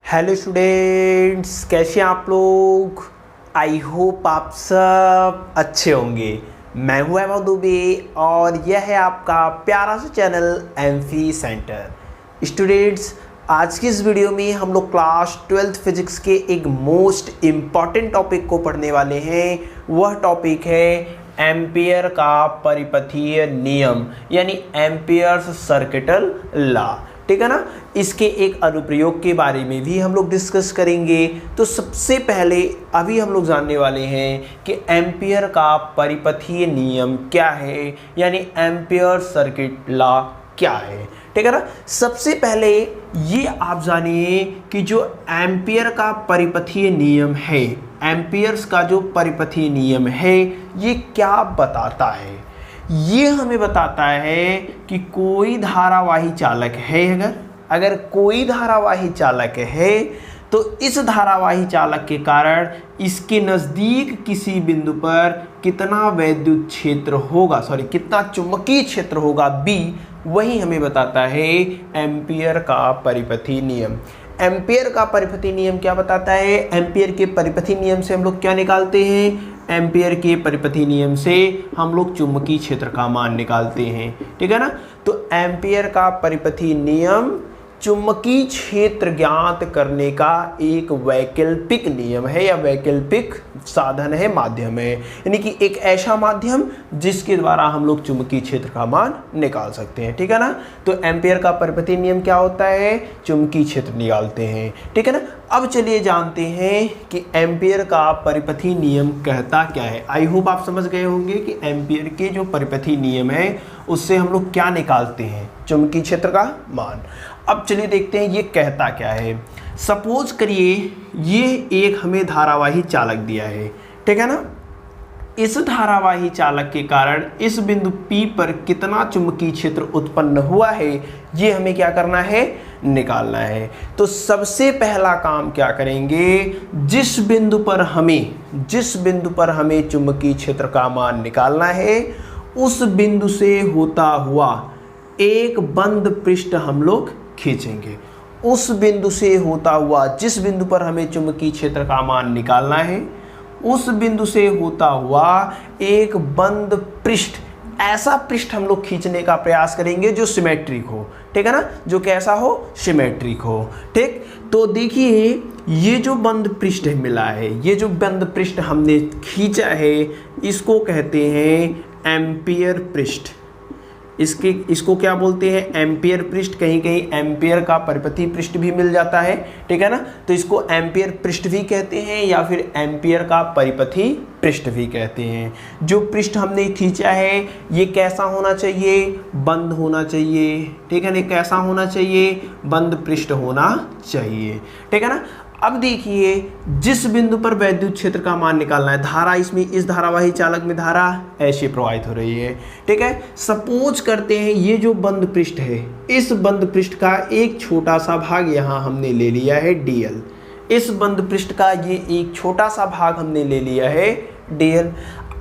Hello students, कैसे हैं आप लोग। आई होप आप सब अच्छे होंगे। मैं हूं अहमद दुबे और यह है आपका प्यारा सा चैनल एमफी सेंटर। स्टूडेंट्स, आज की इस वीडियो में हम लोग क्लास 12th फिजिक्स के एक मोस्ट इम्पॉर्टेंट टॉपिक को पढ़ने वाले हैं। वह टॉपिक है एम्पियर का परिपथीय नियम, यानी एम्पियर्स सर्किटल लॉ। ठीक है ना। इसके एक अनुप्रयोग के बारे में भी हम लोग डिस्कस करेंगे। तो सबसे पहले अभी हम लोग जानने वाले हैं कि एम्पियर का परिपथीय नियम क्या है, यानी एम्पियर सर्किट लॉ क्या है। ठीक है ना। सबसे पहले ये आप जानिए कि जो एम्पियर का परिपथीय नियम है, एम्पियर्स का जो परिपथीय नियम है, ये क्या बताता है। ये हमें बताता है कि कोई धारावाही चालक है, अगर कोई धारावाही चालक है तो इस धारावाही चालक के कारण इसके नज़दीक किसी बिंदु पर कितना वैद्युत क्षेत्र होगा, कितना चुंबकीय क्षेत्र होगा, बी, वही हमें बताता है एम्पियर का परिपथीय नियम। एम्पियर का परिपथीय नियम क्या बताता है। एम्पियर के परिपथीय नियम से हम लोग क्या निकालते हैं। एम्पियर के परिपथीय नियम से हम लोग चुंबकीय क्षेत्र का मान निकालते हैं। ठीक है ना। तो एम्पियर का परिपथीय नियम चुंबकीय क्षेत्र ज्ञात करने का एक वैकल्पिक नियम है या वैकल्पिक साधन है, माध्यम है, यानी कि एक ऐसा माध्यम जिसके द्वारा हम लोग चुंबकीय क्षेत्र का मान निकाल सकते हैं। ठीक है ना। तो एम्पियर का परिपथीय नियम क्या होता है, चुंबकीय क्षेत्र निकालते हैं। ठीक है ना। अब चलिए जानते हैं कि एम्पियर का परिपथीय नियम कहता क्या है। आई होप आप समझ गए होंगे कि एम्पियर के जो परिपथीय नियम है उससे हम लोग क्या निकालते हैं, चुंबकीय क्षेत्र का मान। अब चलिए देखते हैं ये कहता क्या है। सपोज करिए ये एक हमें धारावाही चालक दिया है। ठीक है ना। इस धारावाही चालक के कारण इस बिंदु P पर कितना चुंबकीय क्षेत्र उत्पन्न हुआ है, ये हमें क्या करना है, निकालना है। तो सबसे पहला काम क्या करेंगे, जिस बिंदु पर हमें चुंबकीय क्षेत्र का मान निकालना है, उस बिंदु से होता हुआ एक बंद पृष्ठ हम लोग खींचेंगे। उस बिंदु से होता हुआ, जिस बिंदु पर हमें चुंबकीय क्षेत्र का मान निकालना है, उस बिंदु से होता हुआ एक बंद पृष्ठ, ऐसा पृष्ठ हम लोग खींचने का प्रयास करेंगे जो सिमेट्रिक हो। ठीक है ना। जो कैसा हो, सिमेट्रिक हो। ठीक। तो देखिए ये जो बंद पृष्ठ मिला है, ये जो बंद पृष्ठ हमने खींचा है, इसको कहते हैं एम्पियर पृष्ठ। इसको क्या बोलते हैं, एम्पियर पृष्ठ। कहीं कहीं एम्पियर का परिपथीय पृष्ठ भी मिल जाता है। ठीक है ना। तो इसको एम्पियर पृष्ठ भी कहते हैं या फिर एम्पियर का परिपथीय पृष्ठ भी कहते हैं। जो पृष्ठ हमने खींचा है ये कैसा होना चाहिए, बंद होना चाहिए। ठीक है ना। कैसा होना चाहिए, बंद पृष्ठ होना चाहिए। ठीक है ना। अब देखिए जिस बिंदु पर वैद्युत क्षेत्र का मान निकालना है, धारा इसमें, इस धारावाही चालक में धारा ऐसे प्रवाहित हो रही है। ठीक है। सपोज करते हैं ये जो बंद पृष्ठ है, इस बंद पृष्ठ का एक छोटा सा भाग यहाँ हमने ले लिया है dl। इस बंद पृष्ठ का ये एक छोटा सा भाग हमने ले लिया है dl।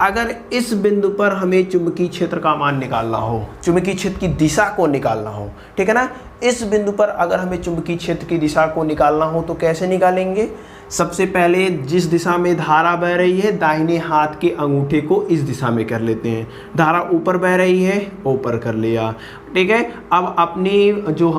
अगर इस बिंदु पर हमें चुंबकीय क्षेत्र का मान निकालना हो, चुंबकीय क्षेत्र की दिशा को निकालना हो, ठीक है ना, इस बिंदु पर अगर हमें चुंबकीय क्षेत्र की दिशा को निकालना हो तो कैसे निकालेंगे। सबसे पहले जिस दिशा में धारा बह रही है, दाहिने हाथ के अंगूठे को इस दिशा में कर लेते हैं। धारा ऊपर बह रही है, ऊपर कर लिया। ठीक है। अब अपनी जो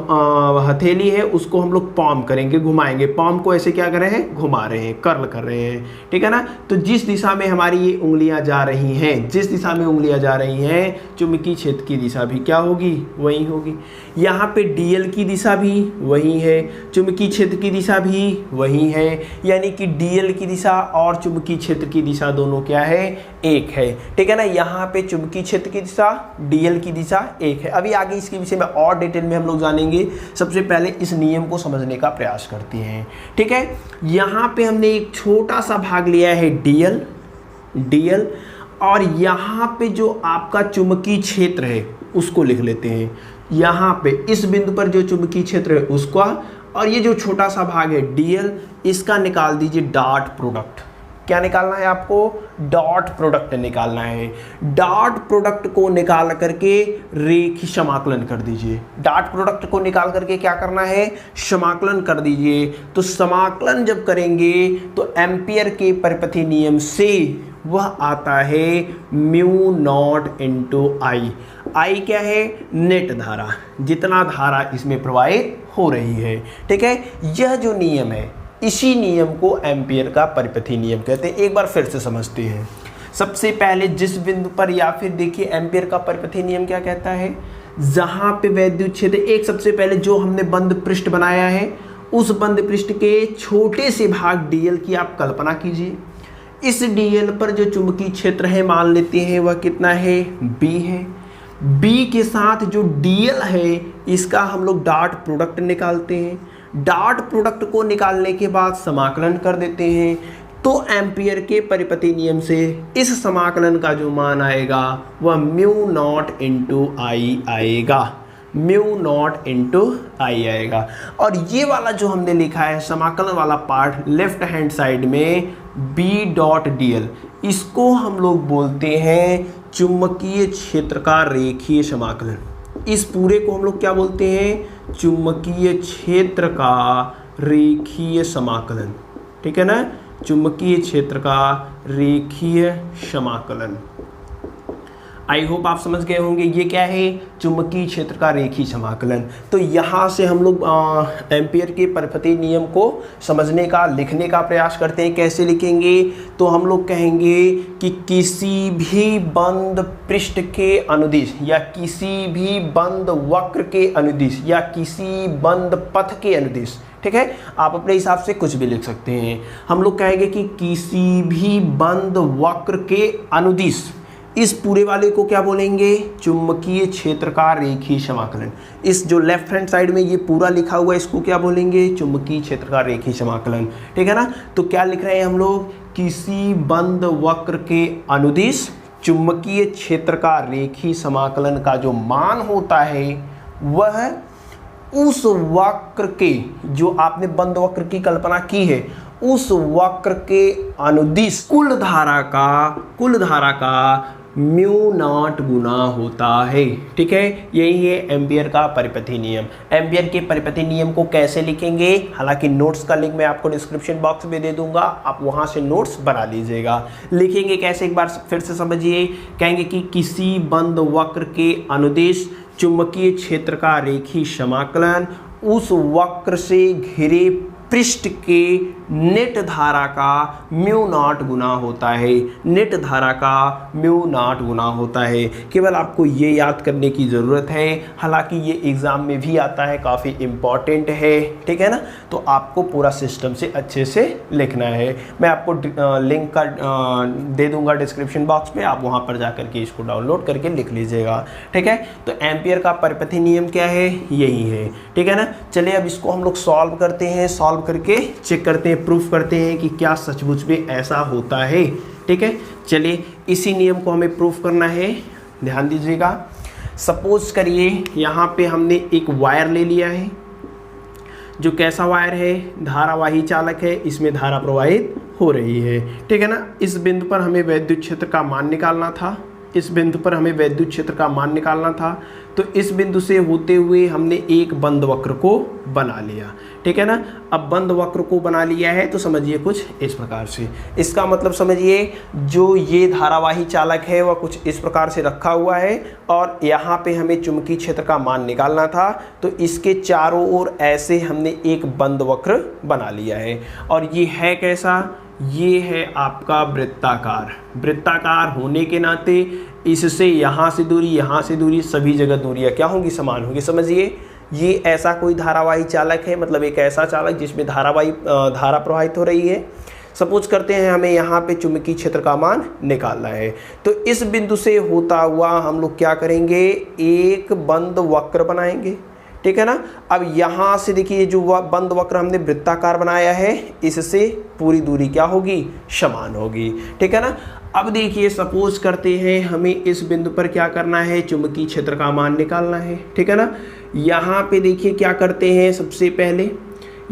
हथेली है उसको हम लोग पाम करेंगे, घुमाएंगे। पाम को ऐसे क्या कर रहे हैं, घुमा रहे हैं, कर्ल कर रहे हैं। ठीक है ना। तो जिस दिशा में हमारी ये उंगलियां जा रही हैं, जिस दिशा में उंगलियां जा रही हैं, चुंबकीय क्षेत्र की दिशा भी क्या होगी, वही होगी। यहाँ पे dl की दिशा भी वही है, चुंबकीय क्षेत्र की दिशा भी वही है, यानी कि dl की दिशा और चुंबकीय क्षेत्र की दिशा दोनों क्या है, एक है। ठीक है ना। यहाँ पे चुंबकीय क्षेत्र की दिशा, dl की दिशा एक है। अभी आगे इसके विषय में और डिटेल में हम लोग जानेंगे। सबसे पहले इस नियम को समझने का प्रयास करते हैं। ठीक है। यहाँ पे हमने एक छोटा सा भाग लिया है dl, और यहाँ पे जो आपका चुंबकीय क्षेत्र है उसको लिख लेते हैं। यहाँ पे इस बिंदु पर जो चुंबकीय क्षेत्र है उसका, और ये जो छोटा सा भाग है dl, इसका निकाल दीजिए डॉट प्रोडक्ट। क्या निकालना है आपको? डॉट प्रोडक्ट निकालना है। डॉट प्रोडक्ट को निकाल करके रेखीय समाकलन कर दीजिए। डॉट प्रोडक्ट को निकाल करके क्या करना है? समाकलन कर दीजिए। तो समाकलन जब करेंगे तो एम्पियर के परिपथी नियम से वह आता है म्यू नॉट इंटू आई। आई क्या है? नेट धारा, जितना धारा इसमें प्रवाहित हो रही है। ठीक है, यह जो नियम है इसी नियम को एम्पियर का परिपथी नियम कहते हैं। एक बार फिर से समझते हैं। सबसे पहले जिस बिंदु पर, या फिर देखिए एम्पियर का परिपथी नियम क्या कहता है, जहां पे वैद्युत क्षेत्र, एक सबसे पहले जो हमने बंद पृष्ठ बनाया है उस बंद पृष्ठ के छोटे से भाग dl की आप कल्पना कीजिए। इस dl पर जो चुंबकीय क्षेत्र है मान लेते हैं वह कितना है? b है। b के साथ जो dl है इसका हम लोग डॉट प्रोडक्ट निकालते हैं। डॉट प्रोडक्ट को निकालने के बाद समाकलन कर देते हैं। तो एम्पियर के परिपथी नियम से इस समाकलन का जो मान आएगा वह म्यू नॉट इंटू आई आएगा। म्यू नॉट इंटू आई आएगा। और ये वाला जो हमने लिखा है समाकलन वाला पार्ट लेफ्ट हैंड साइड में बी डॉट डीएल, इसको हम लोग बोलते हैं चुंबकीय क्षेत्र का रेखीय समाकलन। इस पूरे को हम लोग क्या बोलते हैं? चुंबकीय क्षेत्र का रेखीय समाकलन। ठीक है ना, चुंबकीय क्षेत्र का रेखीय समाकलन। आई होप आप समझ गए होंगे ये क्या है? चुंबकीय क्षेत्र का रेखीय समाकलन। तो यहाँ से हम लोग एम्पियर के परिपथी नियम को समझने का, लिखने का प्रयास करते हैं। कैसे लिखेंगे? तो हम लोग कहेंगे कि किसी भी बंद पृष्ठ के अनुदिश, या किसी भी बंद वक्र के अनुदिश, या किसी बंद पथ के अनुदिश, ठीक है, आप अपने हिसाब से कुछ भी लिख सकते हैं। हम लोग कहेंगे कि किसी भी बंद वक्र के अनुदिश, इस पूरे वाले को क्या बोलेंगे? चुंबकीय क्षेत्र का रेखीय समाकलन। इस जो लेफ्ट हैंड साइड में ये पूरा लिखा हुआ है इसको क्या बोलेंगे? चुंबकीय क्षेत्र का रेखीय समाकलन। ठीक है ना, तो क्या लिख रहे हैं हम लोग? किसी बंद वक्र के अनुदिश चुंबकीय क्षेत्र का रेखीय समाकलन का जो मान होता है वह उस वक्र के, जो आपने बंद वक्र की कल्पना की है, उस वक्र के अनुदिश कुल धारा का म्यू नॉट गुना होता है। ठीक है, यही है एम्पियर का परिपथी नियम। एम्पियर के परिपथी नियम को कैसे लिखेंगे? हालांकि नोट्स का लिंक मैं आपको डिस्क्रिप्शन बॉक्स में दे दूंगा, आप वहां से नोट्स बना लीजिएगा। लिखेंगे कैसे एक बार फिर से समझिए। कहेंगे कि किसी बंद वक्र के अनुदिश चुंबकीय क्षेत्र का रेखीय समाकलन उस वक्र से घिरे पृष्ठ के नेट धारा का म्यू नॉट गुना होता है। नेट धारा का म्यू नॉट गुना होता है। केवल आपको ये याद करने की ज़रूरत है, हालांकि ये एग्ज़ाम में भी आता है, काफ़ी इम्पॉर्टेंट है। ठीक है ना, तो आपको पूरा सिस्टम से अच्छे से लिखना है। मैं आपको लिंक का दे दूंगा डिस्क्रिप्शन बॉक्स में, आप वहाँ पर जा करके इसको डाउनलोड करके लिख लीजिएगा। ठीक है, तो एम्पियर का परिपथी नियम क्या है? यही है। ठीक है ना, चलिए अब इसको हम लोग सॉल्व करते हैं। सॉल्व करके चेक करते हैं, प्रूफ करते हैं कि क्या सचमुच में ऐसा होता है। ठीक है, चलिए इसी नियम को हमें प्रूफ करना है। ध्यान दीजिएगा, सपोज करिए यहाँ पे हमने एक वायर ले लिया है, जो कैसा वायर है? धारावाही चालक है, इसमें धारा प्रवाहित हो रही है। ठीक है ना, इस बिंदु पर हमें वैद्युत क्षेत्र का मान निकालना था। इस बिंदु पर हमें वैद्युत क्षेत्र का मान निकालना था। तो इस बिंदु से होते हुए हमने एक बंद वक्र को बना लिया। ठीक है ना, अब बंद वक्र को बना लिया है तो समझिए कुछ इस प्रकार से। इसका मतलब समझिए, जो ये धारावाही चालक है वह कुछ इस प्रकार से रखा हुआ है और यहाँ पे हमें चुंबकीय क्षेत्र का मान निकालना था। तो इसके चारों ओर ऐसे हमने एक बंद वक्र बना लिया है। और ये है कैसा? ये है आपका वृत्ताकार। वृत्ताकार होने के नाते इससे यहाँ से दूरी, सभी जगह दूरियाँ क्या होंगी? समान होंगी। समझिए, ये ऐसा कोई धारावाही चालक है, मतलब एक ऐसा चालक जिसमें धारा प्रवाहित हो रही है। सपोज करते हैं हमें यहाँ पे चुंबकीय क्षेत्र का मान निकालना है। तो इस बिंदु से होता हुआ हम लोग क्या करेंगे? एक बंद वक्र बनाएंगे। ठीक है ना, अब यहाँ से देखिए जो बंद वक्र हमने वृत्ताकार बनाया है, इससे पूरी दूरी क्या होगी? समान होगी। ठीक है ना, अब देखिए सपोज करते हैं हमें इस बिंदु पर क्या करना है? चुंबकीय क्षेत्र का मान निकालना है। ठीक है ना, यहाँ पे देखिए क्या करते हैं, सबसे पहले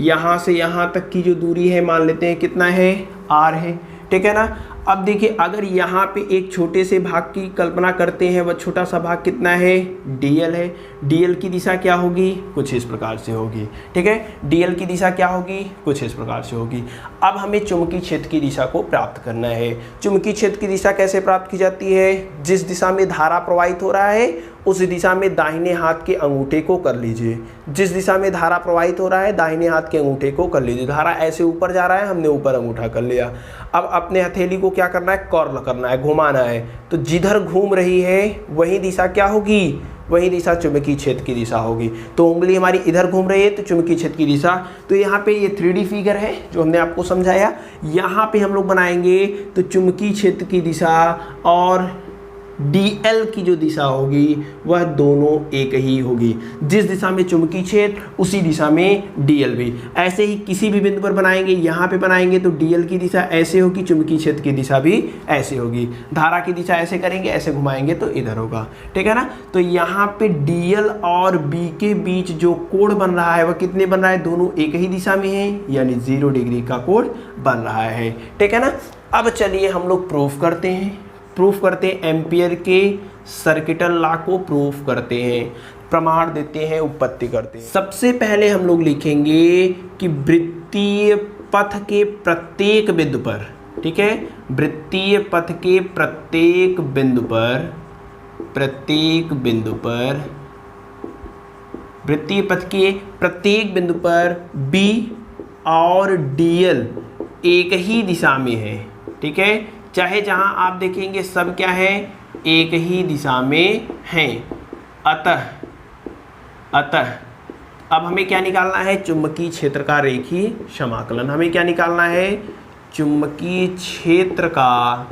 यहाँ से यहाँ तक की जो दूरी है मान लेते हैं कितना है? r है। ठीक है ना। अब देखिए अगर यहाँ पे एक छोटे से भाग की कल्पना करते हैं, वह छोटा सा भाग कितना है, dl है। dl की दिशा क्या होगी, कुछ इस प्रकार से होगी, ठीक है। dl की दिशा क्या होगी, कुछ इस प्रकार से होगी। अब हमें चुंबकीय क्षेत्र की दिशा को प्राप्त करना है। चुंबकीय क्षेत्र की दिशा कैसे प्राप्त की जाती है, जिस दिशा में धारा प्रवाहित हो रहा है उस दिशा में दाहिने हाथ के अंगूठे को कर लीजिए। जिस दिशा में धारा प्रवाहित हो रहा है दाहिने हाथ के अंगूठे को कर लीजिए। धारा ऐसे ऊपर जा रहा है, हमने ऊपर अंगूठा कर लिया। अब अपने हथेली को क्या करना है, कर्ल करना है, घुमाना है। तो जिधर घूम रही है वही दिशा क्या होगी, वही दिशा चुंबकीय क्षेत्र की दिशा होगी। तो उंगली हमारी इधर घूम रही है तो चुंबकीय क्षेत्र की दिशा। तो यहाँ पे ये 3D फिगर है जो हमने आपको समझाया। यहाँ पे हम लोग बनाएंगे तो चुंबकीय क्षेत्र की दिशा और dl की जो दिशा होगी वह दोनों एक ही होगी। जिस दिशा में चुंबकीय क्षेत्र उसी दिशा में dl भी। ऐसे ही किसी भी बिंदु पर बनाएंगे, यहाँ पे बनाएंगे तो dl की दिशा ऐसे होगी, चुंबकीय क्षेत्र की दिशा भी ऐसे होगी। धारा की दिशा ऐसे करेंगे, ऐसे घुमाएंगे तो इधर होगा, ठीक है ना। तो यहाँ पे dl और b के बीच जो कोण बन रहा है वह कितने बन रहा है, दोनों एक ही दिशा में है, यानी 0 डिग्री का कोण बन रहा है, ठीक है ना। अब चलिए हम लोग प्रूफ करते हैं एम्पियर के सर्किटल लॉ को प्रूफ करते हैं, प्रमाण देते हैं, उत्पत्ति करते हैं। सबसे पहले हम लोग लिखेंगे कि वृत्तीय पथ के प्रत्येक बिंदु पर, ठीक है, वृत्तीय पथ के प्रत्येक बिंदु पर वृत्तीय पथ के प्रत्येक बिंदु पर B और dl एक ही दिशा में है, ठीक है। चाहे जहां आप देखेंगे सब क्या है, एक ही दिशा में हैं। अतः अब हमें क्या निकालना है, चुंबकीय क्षेत्र का रेखीय समाकलन। हमें क्या निकालना है, चुंबकीय क्षेत्र का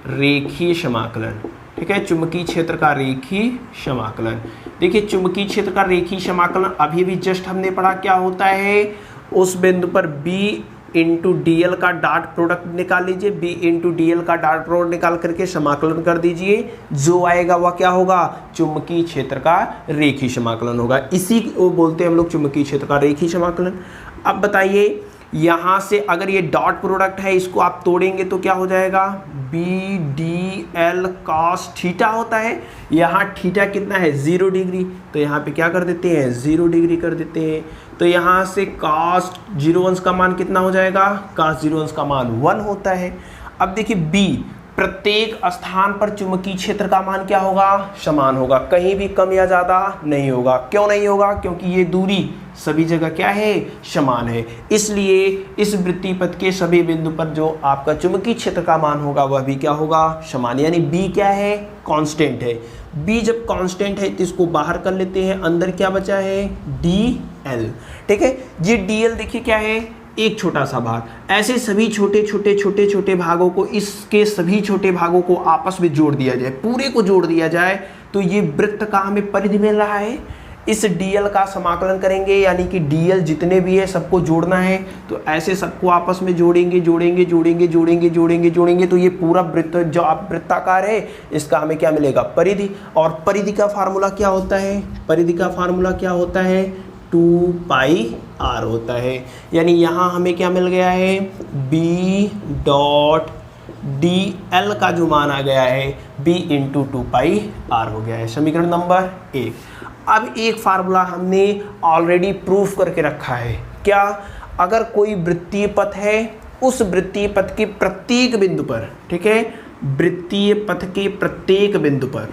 रेखीय समाकलन, ठीक है। चुंबकीय क्षेत्र का रेखीय समाकलन। देखिए चुंबकीय क्षेत्र का रेखीय समाकलन अभी भी जस्ट हमने पढ़ा क्या होता है, उस बिंदु पर B इंटू dl का डॉट प्रोडक्ट निकाल लीजिए। B इंटू dl का डॉट प्रोडक्ट निकाल करके समाकलन कर दीजिए, जो आएगा वह क्या होगा, चुंबकीय क्षेत्र का रेखीय समाकलन होगा। इसी को बोलते हैं हम लोग चुंबकीय क्षेत्र का रेखीय समाकलन। अब बताइए यहाँ से अगर ये डॉट प्रोडक्ट है इसको आप तोड़ेंगे तो क्या हो जाएगा, BDL cos थीटा होता है। यहाँ थीटा कितना है, 0 डिग्री, तो यहाँ पे क्या कर देते हैं, 0 डिग्री कर देते हैं। तो यहाँ से cos 0 अंश का मान कितना हो जाएगा, cos 0 अंश का मान 1 होता है। अब देखिए B, प्रत्येक स्थान पर चुंबकीय क्षेत्र का मान क्या होगा, समान होगा, कहीं भी कम या ज़्यादा नहीं होगा। क्यों नहीं होगा, क्योंकि ये दूरी सभी जगह क्या है, समान है। इसलिए इस वृत्तीय पथ के सभी बिंदु पर जो आपका चुंबकीय क्षेत्र का मान होगा वह भी क्या होगा, समान। यानी B क्या है, कांस्टेंट है। B जब कांस्टेंट है तो इसको बाहर कर लेते हैं, अंदर क्या बचा है, dl, ठीक है। ये dl देखिए क्या है, एक छोटा सा भाग। ऐसे सभी छोटे भागों को, इसके सभी छोटे भागों को आपस में जोड़ दिया जाए, पूरे को जोड़ दिया जाए तो ये वृत्त का हमें परिधि मिल रहा है। इस dl का समाकलन करेंगे, यानी कि dl जितने भी है सबको जोड़ना है। तो ऐसे सबको आपस में जोड़ेंगे, तो ये पूरा वृत्त जो आप वृत्ताकार है इसका हमें क्या मिलेगा, परिधि। और परिधि का फार्मूला क्या होता है, 2 पाई r होता है। यानी यहाँ हमें क्या मिल गया है, B डॉट dl का जो मान आ गया है B इंटू 2 पाई r हो गया है, समीकरण नंबर 1। अब एक फार्मूला हमने ऑलरेडी प्रूफ करके रखा है, क्या, अगर कोई वृत्तीय पथ है उस वृत्तीय पथ के प्रत्येक बिंदु पर, ठीक है, वृत्तीय पथ के प्रत्येक बिंदु पर,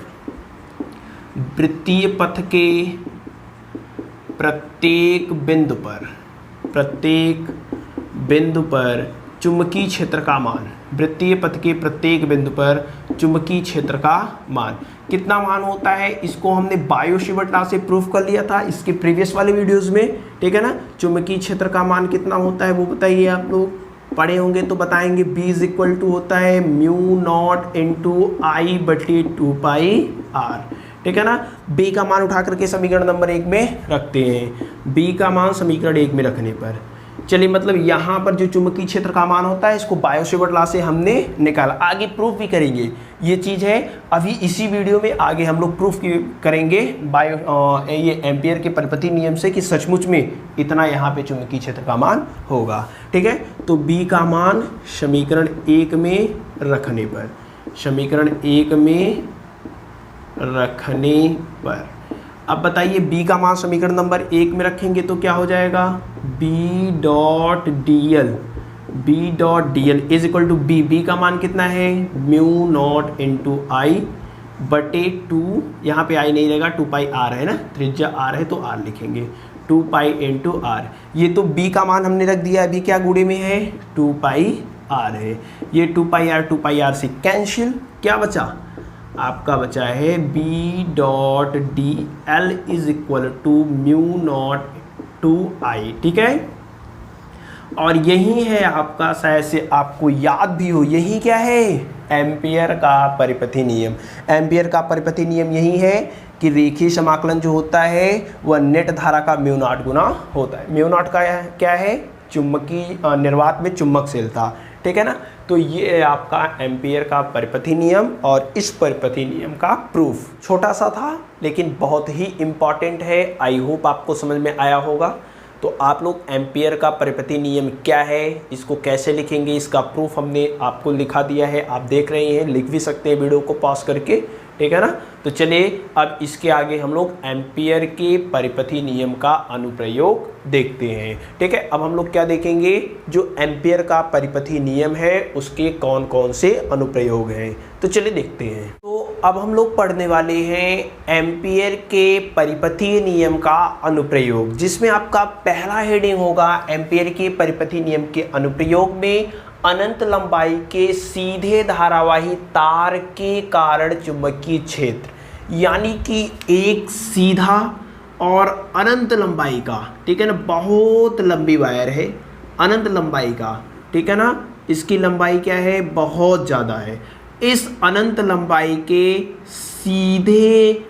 वृत्तीय पथ के प्रत्येक बिंदु पर चुंबकीय क्षेत्र का मान, वृत्तीय पथ के प्रत्येक बिंदु पर चुंबकीय क्षेत्र का मान कितना मान होता है, इसको हमने बायो-सेवर्ट लॉ से प्रूफ कर लिया था इसके प्रीवियस वाले वीडियोस में, ठीक है ना। चुंबकीय क्षेत्र का मान कितना होता है वो बताइए, आप लोग पढ़े होंगे तो बताएंगे। B इज इक्वल टू होता है म्यू नॉट इंटू I बटे 2 पाई r, ठीक है ना। B का मान उठा करके समीकरण नंबर 1 में रखते हैं, B का मान समीकरण 1 में रखने पर, चलिए मतलब यहाँ पर जो चुंबकीय क्षेत्र का मान होता है इसको बायो-सेवर्ट लॉ से हमने निकाला। आगे प्रूफ भी करेंगे ये चीज़ है। अभी इसी वीडियो में आगे हम लोग प्रूफ करेंगे ये एम्पियर के परिपथी नियम से कि सचमुच में इतना यहाँ पे चुंबकीय क्षेत्र का मान होगा। ठीक है, तो B का मान समीकरण 1 में रखने पर, समीकरण 1 में रखने पर, अब बताइए B का मान समीकरण नंबर 1 में रखेंगे तो क्या हो जाएगा, B dot dl is equal to B का मान कितना है, म्यू नॉट इंटू आई बटे 2, यहाँ पे आई नहीं रहेगा, 2 पाई आर है ना, त्रिज्या आर है तो आर लिखेंगे, 2 पाई इंटू आर। ये तो B का मान हमने रख दिया, अभी क्या गुणे में है, 2 पाई आर है। ये 2 पाई आर से कैंसिल, क्या बचा, आपका बचा है B dot D L is equal to mu naught 2I। ठीक है, और यही है आपका, शायद से आपको याद भी हो, यही क्या है, एम्पियर का परिपथी नियम। एम्पियर का परिपथी नियम यही है कि रेखीय समाकलन जो होता है वह नेट धारा का म्यू नॉट गुना होता है। म्यू नॉट का क्या है, चुंबकीय निर्वात में चुंबकशीलता। ठीक है ना, तो ये आपका एम्पियर का परिपथी नियम, और इस परिपथी नियम का प्रूफ छोटा सा था लेकिन बहुत ही इम्पॉर्टेंट है। आई होप आपको समझ में आया होगा। तो आप लोग एम्पियर का परिपथी नियम क्या है, इसको कैसे लिखेंगे, इसका प्रूफ हमने आपको लिखा दिया है, आप देख रहे हैं, लिख भी सकते हैं वीडियो को पॉज करके। ठीक है ना, तो चलिए अब इसके आगे हम लोग एम्पियर के परिपथी नियम का अनुप्रयोग देखते हैं। ठीक है, अब हम लोग क्या देखेंगे, जो एम्पियर का परिपथी नियम है उसके कौन कौन से अनुप्रयोग हैं, तो चलिए देखते हैं। तो अब हम लोग पढ़ने वाले हैं एम्पियर के परिपथी नियम का अनुप्रयोग, जिसमें आपका पहला हेडिंग होगा एम्पियर के परिपथी नियम के अनुप्रयोग में अनंत लंबाई के सीधे धारावाही तार के कारण चुंबकीय क्षेत्र, यानी कि एक सीधा और अनंत लंबाई का, ठीक है ना, बहुत लंबी वायर है, अनंत लंबाई का, ठीक है ना, इसकी लंबाई क्या है, बहुत ज़्यादा है। इस अनंत लंबाई के सीधे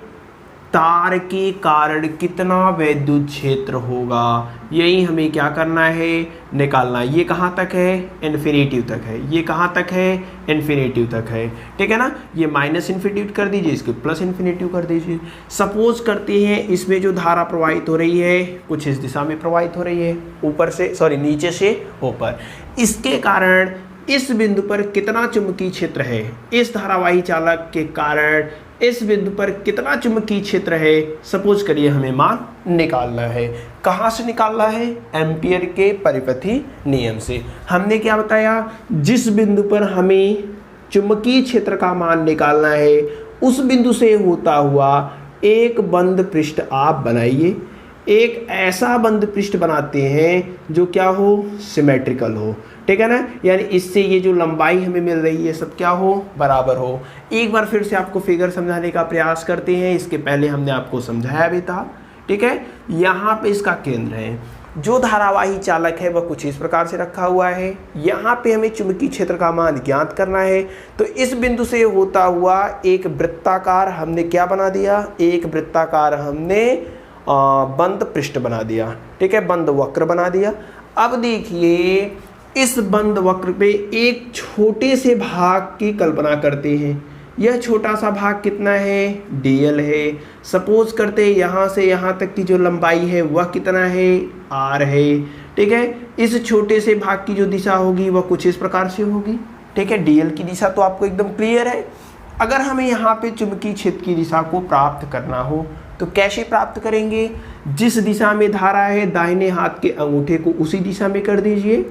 तार के कारण कितना विद्युत क्षेत्र होगा, यही हमें क्या करना है, निकालना है। ये कहाँ तक है, इन्फिनिटी तक है। ये कहाँ तक है, इन्फिनिटी तक है। ठीक है ना, ये माइनस इन्फिनिटी कर दीजिए, इसको प्लस इन्फिनिटी कर दीजिए। सपोज करते हैं इसमें जो धारा प्रवाहित हो रही है कुछ इस दिशा में प्रवाहित हो रही है, ऊपर से नीचे से ऊपर। इसके कारण इस बिंदु पर कितना चुंबकीय क्षेत्र है, इस धारावाही चालक के कारण इस बिंदु पर कितना चुंबकीय क्षेत्र है, सपोज करिए हमें मान निकालना है। कहाँ से निकालना है, एम्पियर के परिपथी नियम से। हमने क्या बताया, जिस बिंदु पर हमें चुंबकीय क्षेत्र का मान निकालना है उस बिंदु से होता हुआ एक बंद पृष्ठ आप बनाइए। एक ऐसा बंद पृष्ठ बनाते हैं जो क्या हो, सिमेट्रिकल हो। ठीक है ना, यानी इससे ये जो लंबाई हमें मिल रही है सब क्या हो, बराबर हो। एक बार फिर से आपको फिगर समझाने का प्रयास करते हैं, इसके पहले हमने आपको समझाया भी था। ठीक है, यहाँ पे इसका केंद्र है, जो धारावाही चालक है वह कुछ इस प्रकार से रखा हुआ है। यहाँ पे हमें चुंबकीय क्षेत्र का मान ज्ञात करना है, तो इस बिंदु से होता हुआ एक वृत्ताकार हमने क्या बना दिया, एक वृत्ताकार हमने बंद पृष्ठ बना दिया। ठीक है, बंद वक्र बना दिया। अब देखिए इस बंद वक्र पे एक छोटे से भाग की कल्पना करते हैं। यह छोटा सा भाग कितना है, dl है। सपोज करते हैं यहाँ से यहाँ तक की जो लंबाई है वह कितना है, r है। ठीक है, इस छोटे से भाग की जो दिशा होगी वह कुछ इस प्रकार से होगी। ठीक है, dl की दिशा तो आपको एकदम क्लियर है। अगर हमें यहाँ पे चुंबकीय क्षेत्र की दिशा को प्राप्त करना हो तो कैसे प्राप्त करेंगे, जिस दिशा में धारा है दाहिने हाथ के अंगूठे को उसी दिशा में कर दीजिए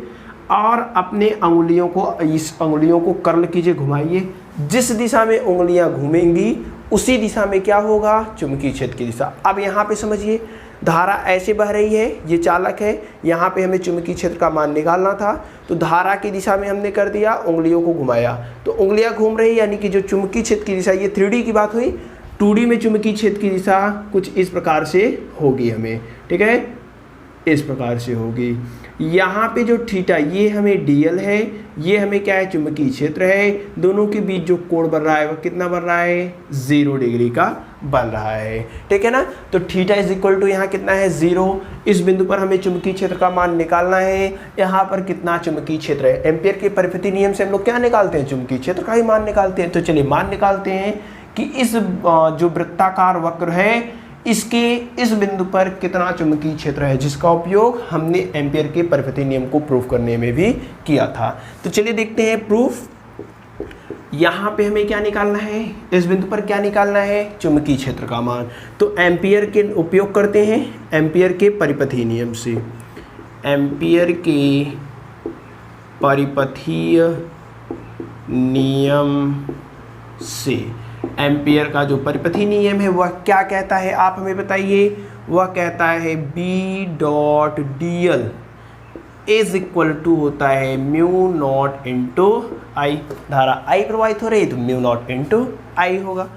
और अपने अंगुलियों को, इस अंगुलियों को कर्ल कीजिए, घुमाइए। जिस दिशा में उंगलियां घूमेंगी उसी दिशा में क्या होगा, चुंबकीय क्षेत्र की दिशा। अब यहाँ पे समझिए, धारा ऐसे बह रही है, ये चालक है, यहाँ पे हमें चुंबकीय क्षेत्र का मान निकालना था, तो धारा की दिशा में हमने कर दिया, उंगलियों को घुमाया तो उंगलियां घूम रही, यानी कि जो चुंबकीय क्षेत्र की दिशा, ये 3D की बात हुई। 2D में चुंबकीय क्षेत्र की दिशा कुछ इस प्रकार से होगी हमें। ठीक है, इस प्रकार से होगी। यहाँ पे जो थीटा, ये हमें dl है, ये हमें क्या है, चुंबकीय क्षेत्र है। दोनों के बीच जो कोण बन रहा है वह कितना बन रहा है, 0 डिग्री का बन रहा है, ठीक है ना। तो थीटा इज इक्वल टू यहाँ कितना है 0। इस बिंदु पर हमें चुंबकीय क्षेत्र का मान निकालना है। यहाँ पर कितना चुंबकीय क्षेत्र है, एम्पियर के परिपथी नियम से हम लोग क्या निकालते हैं, चुंबकीय क्षेत्र का ही मान निकालते हैं। तो चलिए मान निकालते हैं कि इस जो वृत्ताकार वक्र है इसके इस बिंदु पर कितना चुंबकीय क्षेत्र है, जिसका उपयोग हमने एम्पियर के परिपथी नियम को प्रूफ करने में भी किया था। तो चलिए देखते हैं प्रूफ। यहाँ पे हमें क्या निकालना है, इस बिंदु पर क्या निकालना है, चुंबकीय क्षेत्र का मान। तो एम्पियर के उपयोग करते हैं, एम्पियर के परिपथीय नियम से, एम्पियर के परिपथीय नियम से। एम्पियर का जो परिपथीय नियम है वह क्या कहता है, आप हमें बताइए। वह कहता है B.dl इज इक्वल टू होता है म्यू नॉट इंटू आई। धारा I प्रवाहित हो रही है तो म्यू नॉट इंटू आई होगा।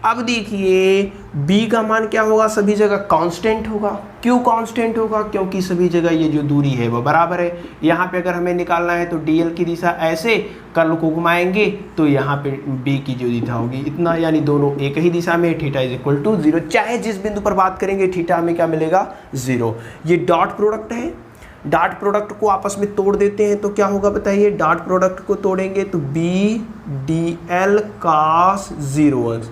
अब देखिए B का मान क्या होगा, सभी जगह कांस्टेंट होगा। क्यों कांस्टेंट होगा, क्योंकि सभी जगह ये जो दूरी है वो बराबर है। यहाँ पे अगर हमें निकालना है तो dl की दिशा ऐसे, कर्ल को घुमाएंगे तो यहाँ पे B की जो दिशा होगी इतना, यानी दोनों एक ही दिशा में। थीटा इज इक्वल टू 0, चाहे जिस बिंदु पर बात करेंगे थीटा हमें क्या मिलेगा 0। ये डॉट प्रोडक्ट है, डॉट प्रोडक्ट को आपस में तोड़ देते हैं तो क्या होगा बताइए। डॉट प्रोडक्ट को तोड़ेंगे तो B.dl cos 0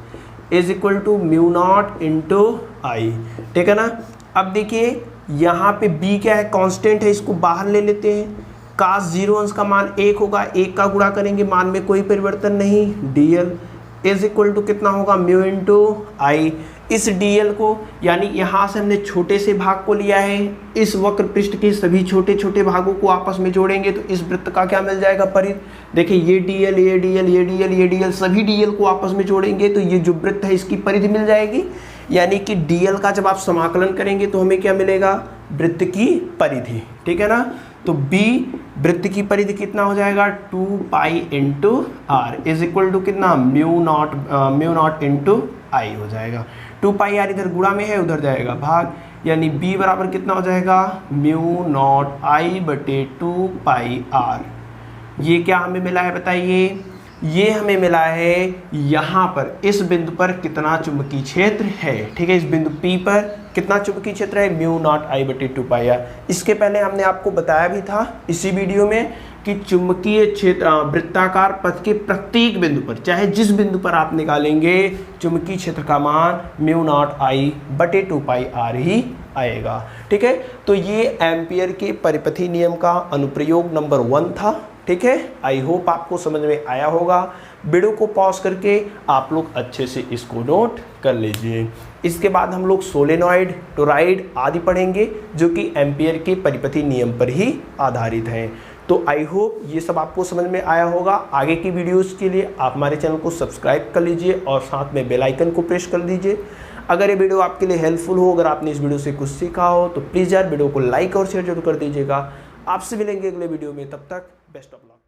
is equal to mu naught into I, ठीक है ना। अब देखिए यहाँ पे B क्या है, कांस्टेंट है, इसको बाहर ले लेते हैं। cos 0 का मान 1 होगा, 1 का गुणा करेंगे, मान में कोई परिवर्तन नहीं। dl इज इक्वल टू कितना होगा, म्यू इंटू आई। इस dl को, यानी यहाँ से हमने छोटे से भाग को लिया है, इस वक्र पृष्ठ के सभी छोटे छोटे भागों को आपस में जोड़ेंगे तो इस वृत्त का क्या मिल जाएगा, परिधि। देखिए ये dl, ये dl, ये dl, ये dl, सभी dl को आपस में जोड़ेंगे तो ये जो वृत्त है इसकी परिधि मिल जाएगी। यानी कि dl का जब आप समाकलन करेंगे तो हमें क्या मिलेगा, वृत्त की परिधि, ठीक है ना। तो b वृत्त की परिधि कितना हो जाएगा, 2 pi into R is equal to कितना, म्यू नॉट इंटू आई हो जाएगा। 2 पाई आर इधर गुणा में है, उधर जाएगा भाग, यानी b बराबर कितना हो जाएगा, म्यू नॉट आई बटे 2 पाई आर। ये क्या हमें मिला है बताइए, ये हमें मिला है यहाँ पर इस बिंदु पर कितना चुंबकीय क्षेत्र है, ठीक है। इस बिंदु P पर कितना चुंबकीय क्षेत्र है, म्यू नॉट आई बटे 2 पाई आर। इसके पहले हमने आपको बताया भी था इसी वीडियो में कि चुंबकीय क्षेत्र वृत्ताकार पथ के प्रत्येक बिंदु पर, चाहे जिस बिंदु पर आप निकालेंगे, चुंबकीय क्षेत्र का मान म्यू नॉट आई बटे 2 पाई आर ही आएगा, ठीक है। तो ये एम्पियर के परिपथीय नियम का अनुप्रयोग नंबर 1 था, ठीक है। आई होप आपको समझ में आया होगा। वीडियो को पॉज करके आप लोग अच्छे से इसको नोट कर लीजिए। इसके बाद हम लोग सोलेनॉइड, टोरॉइड आदि पढ़ेंगे जो कि एम्पियर के परिपथीय नियम पर ही आधारित हैं। तो आई होप ये सब आपको समझ में आया होगा। आगे की वीडियोस के लिए आप हमारे चैनल को सब्सक्राइब कर लीजिए और साथ में बेल आइकन को प्रेस कर दीजिए। अगर ये वीडियो आपके लिए हेल्पफुल हो, अगर आपने इस वीडियो से कुछ सीखा हो तो प्लीज़ यार वीडियो को लाइक और शेयर जरूर कर दीजिएगा। आपसे मिलेंगे अगले वीडियो में, तब तक बेस्ट ऑफ लक।